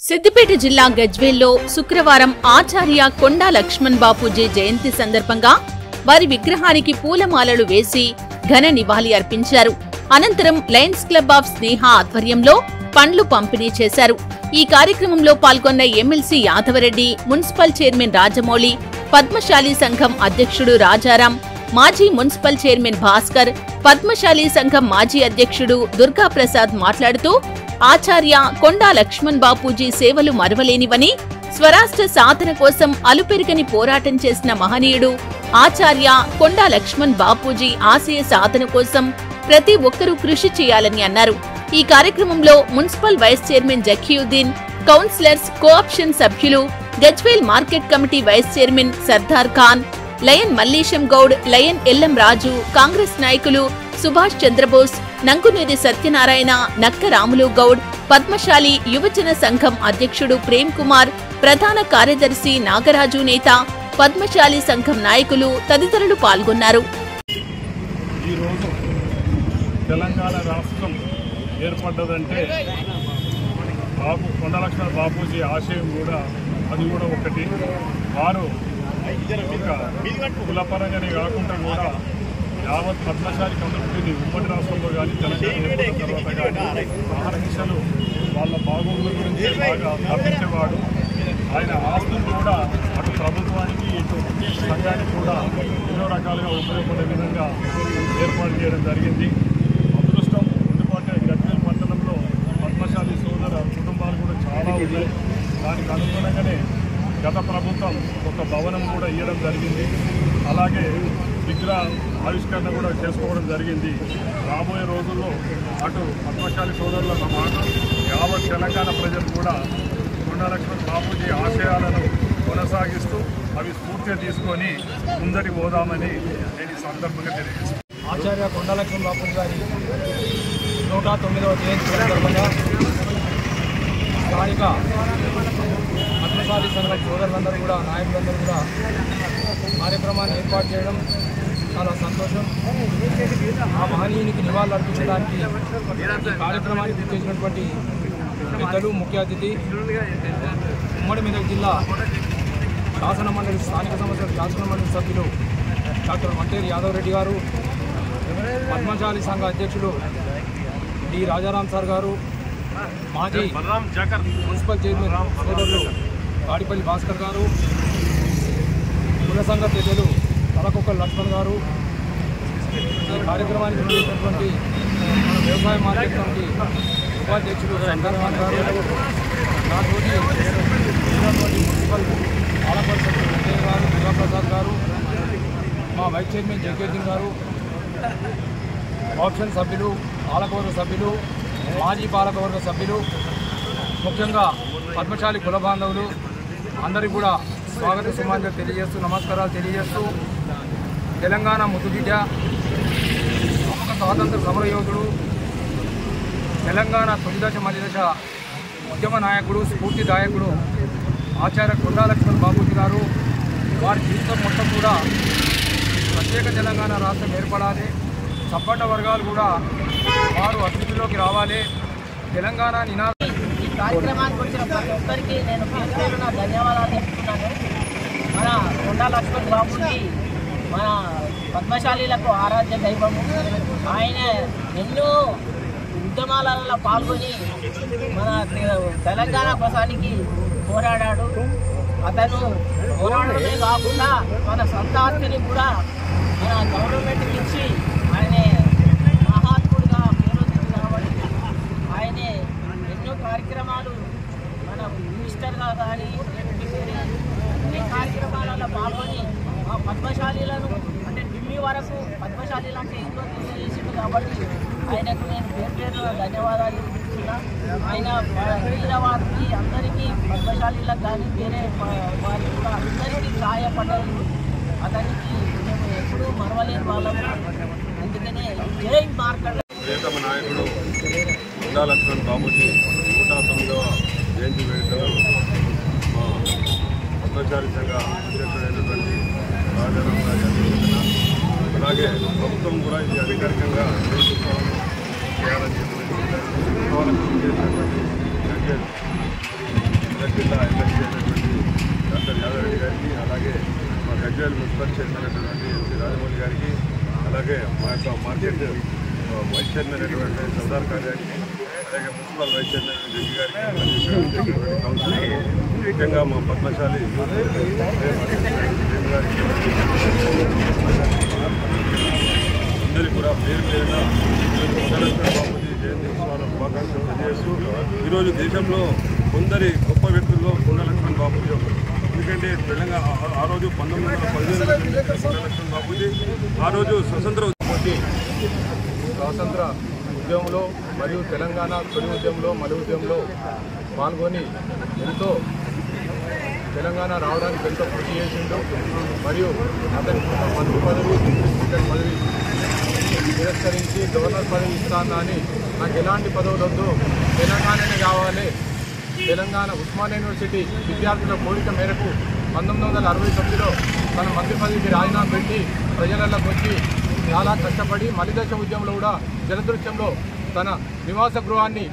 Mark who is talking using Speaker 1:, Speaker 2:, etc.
Speaker 1: సిద్దిపేట జిల్లా గజ్వేల్లో శుక్రవారం ఆచార్య కొండా లక్ష్మణ్ బాపూజీ జయంతి సందర్భంగా వారి విగ్రహానికి పూలమాలలు వేసి ఘన నివాళి అర్పించారు. అనంతరం లయన్స్ క్లబ్ ఆఫ్ స్నేహ ఆధ్వర్యంలో పండ్లు పంపిణీ చేశారు. ఈ కార్యక్రమంలో పాల్గొన్న MLC Yadava Reddy, municipal chairman Rajamouli, Padmashali సంఘం అధ్యక్షుడు రాజారాం, మాజీ మున్సిపల్ చైర్మన్ భాస్కర్, పద్మశాలి సంఘం మాజీ అధ్యక్షుడు దుర్గాప్రసాద్ మాట్లాడుతూ ఆచార్య కొండా లక్ష్మణ్ బాపూజీ సేవలు మరువలేనివని, స్వరాష్ట్ర సాధన కోసం అలుపెరుగని పోరాటం చేసిన మహనీయుడు ఆచార్య కొండా లక్ష్మణ్ బాపూజీ ఆశయ సాధన కోసం ప్రతి ఒక్కరూ కృషి చేయాలని అన్నారు. ఈ కార్యక్రమంలో municipal vice chairman Zakiuddin, councillors, co-option సభ్యులు, Gajwel market committee vice chairman Sardar Khan, lion Mallesham Goud, lion Ellam Raju, Congress నాయకులు సుభాష్ చంద్రబోస్, నంకునేది సత్యనారాయణ, నక్క రాములు గౌడ్, పద్మశాలి యువజన సంఘం అధ్యక్షుడు ప్రేమ్ కుమార్, ప్రధాన కార్యదర్శి నాగరాజు నేత, పద్మశాలి సంఘం నాయకులు తదితరులు పాల్గొన్నారు.
Speaker 2: తెలంగాణ రాష్ట్రం ఏర్పడ్డదంటే కొండా లక్ష్మణ్ బాపూజీ ఆశయం కూడా అది కూడా ఒకటి. వారు కులపరంగానే కాకుండా కూడా యావత్ పద్మశాలి కమ్యూనిటీని ఉమ్మడి రాష్ట్రంలో కానీ తెలంగాణ తర్వాత కానీ మహారాష్ట్రలు వాళ్ళ బాగోగుల గురించి బాగా తప్పించేవాడు. ఆయన ఆస్తులు కూడా అటు ప్రభుత్వానికి ఇటు సంఘానికి కూడా ఎన్నో రకాలుగా ఉపయోగపడే విధంగా ఏర్పాటు చేయడం జరిగింది. అదృష్టం ఎందుకంటే గజ్వేల్ పట్టణంలో పద్మశాలి సోదర కుటుంబాలు కూడా చాలా ఉన్నాయి. దానికి అనుగుణంగానే గత ప్రభుత్వం ఒక భవనం కూడా ఇవ్వడం జరిగింది. అలాగే విగ్రహ ఆవిష్కరణ కూడా చేసుకోవడం జరిగింది. రాబోయే రోజుల్లో అటు పద్మశాలి సోదరులతో పాటు యావత్ తెలంగాణ ప్రజలు కూడా కొండా లక్ష్మణ్ బాపూజీ ఆశయాలను కొనసాగిస్తూ అవి స్ఫూర్తిగా తీసుకొని ముందటి పోదామని నేను ఈ సందర్భంగా తెలియజేస్తాను.
Speaker 3: ఆచార్య కొండా లక్ష్మణ్ బాపూజీ గారి 109వ జయంతి సందర్భంగా స్థానిక పద్మశాలి సంఘం సోదరులందరూ కూడా, నాయకులందరూ కూడా కార్యక్రమాన్ని ఏర్పాటు చేయడం చాలా సంతోషం. ఆ మహనీయునికి నివాళులు అర్పించడానికి ఈ కార్యక్రమానికి గుర్తించినటువంటి పెద్దలు, ముఖ్య అతిథి, ఉమ్మడి మెదక్ జిల్లా శాసన మండలి స్థానిక సంస్థల శాసన మండలి సభ్యులు డాక్టర్ మంటేరి యాదవరెడ్డి గారు, పద్మశాలి సంఘ అధ్యక్షులు డి రాజారాం సార్ గారు, మాజీ మున్సిపల్ చైర్మన్ సోదరులు గాడిపల్లి భాస్కర్ గారు, కుల సంఘ పెద్దలు తలకొక్క లక్ష్మణ్ గారు, ఈ కార్యక్రమానికి చేసినటువంటి మన వ్యవసాయ మార్కెట్ కమిటీ ఉపాధ్యక్షులు సర్దార్ ఖాన్ గారు, నాతోటి మున్సిపల్ పాలకవర్గ వెంకయ్య గారు, దుర్గాప్రసాద్ గారు, మా వైస్ చైర్మన్ జకీయుద్దీన్ గారు, ఆప్షన్ సభ్యులు, పాలకవర్గ సభ్యులు, మాజీ పాలకవర్గ సభ్యులు, ముఖ్యంగా పద్మశాలి కుల బాంధవులు అందరికీ కూడా స్వాగత సుమాంజలు తెలియజేస్తూ, నమస్కారాలు తెలియజేస్తూ, తెలంగాణ ముద్దుబిడ్డ, ప్రముఖ స్వాతంత్ర సమరయోధుడు, తెలంగాణ తొలిదశ మధ్యదశ ఉద్యమ నాయకుడు, స్ఫూర్తిదాయకుడు ఆచార్య కొండా లక్ష్మణ్ బాపూజీ గారు. వారి జీవితం మొత్తం కూడా ప్రత్యేక తెలంగాణ రాష్ట్రం ఏర్పడాలి, సబ్బడ్డ వర్గాలు కూడా వారు అభివృద్ధిలోకి రావాలి, తెలంగాణ నినాదం.
Speaker 4: ఈ కార్యక్రమానికి వచ్చిన ప్రతి ఒక్కరికి నేను పేరు నా ధన్యవాదాలు చెప్తున్నాను. మన కొండా లక్ష్మణ్ బాపూజీ మన పద్మశాలీలకు ఆరాధ్య దైవము. ఆయన ఎన్నో ఉద్యమాలలో పాల్గొని మన తెలంగాణ కోసానికి పోరాడాడు. అతను పోరాడమే కాకుండా మన సొంత ఆస్తిని కూడా మన గవర్నమెంట్కి ఇచ్చి ఆయన మహాత్ముడిగా పేరు కాబట్టి ఆయన ఎన్నో కార్యక్రమాలు మన మినిస్టర్గా కానీ అన్ని కార్యక్రమాలలో పాల్గొని ఆ పద్మశాలీలను అంటే ఢిల్లీ వరకు పద్మశాలీలు అంటే ఎంతో తెలియజేసింది. కాబట్టి ఆయనకు నేను పేరు ధన్యవాదాలు చెప్తున్నా. ఆయన వీరవారికి అందరికీ పద్మశాలీలకు కానీ వేరే వారికి కూడా అందరికీ సహాయపడ్డారు. అతనికి మేము ఎప్పుడూ మరవలేని వాళ్ళము. అందుకనే జై మార్కండ.
Speaker 2: ప్రియతమ నాయకుడు కొండా లక్ష్మణ్ బాపూజీ 109వ జయంతి వేడుకలు మా పద్మశాలి సంఘ అధ్యక్షుడైనటువంటి రాజారాం గారి అధ్యక్షతన, అలాగే ప్రభుత్వం కూడా ఇది అధికారికంగా చేయాలని చెప్పి చేసినటువంటి
Speaker 5: మెదక్ జిల్లా ఎమ్మెల్సీ అయినటువంటి డాక్టర్ యాదవ్ రెడ్డి గారికి, అలాగే మా గజ్వేల్ మున్సిపల్ చైర్మన్ అయినటువంటి ఎన్సీ రాజమౌళి గారికి, అలాగే మా యొక్క మార్కెట్ వైస్ చైర్మన్ అయినటువంటి సర్దార్ ఖాన్ గారికి, అలాగే మున్సిపల్ వైస్ చైర్మన్ జగ్గి గారికి, కౌన్సిలర్, ముఖ్యంగా మా పద్మశాలి అందరికీ కూడా పేరు పేరున కొండలక్ష్మణ్ బాపూజీ జయంతి ఉత్సవాల శుభాకాంక్షలు తెలియజేస్తూ, ఈరోజు దేశంలో కొందరి గొప్ప వ్యక్తుల్లో కొండలక్ష్మణ్ బాపూజీ ఒకరు. ఎందుకంటే తెలంగాణ ఆ రోజు 1915 కొండలక్ష్మణ్ బాపూజీ ఆ రోజు స్వాతంత్ర
Speaker 3: ఉద్యమంలో మరియు తెలంగాణ తొలి ఉద్యమంలో మలి ఉద్యమంలో పాల్గొని ఎంతో తెలంగాణ రావడానికి ఎంతో కృషి చేసిండు. మరియు అతని మంత్రి పదవి, డిప్యూటీ పదవి తిరస్కరించి గవర్నర్ పదవి ఇస్తాను అని నాకు ఎలాంటి పదవులు వద్దు, తెలంగాణనే కావాలి, తెలంగాణ ఉస్మానియా యూనివర్సిటీ విద్యార్థుల కోరిక మేరకు 1969లో తన మంత్రి పదవికి రాజీనామా పెట్టి ప్రజలలోకి వచ్చి చాలా కష్టపడి మలిదశ ఉద్యమంలో కూడా జలదృశ్యంలో తన నివాస గృహాన్ని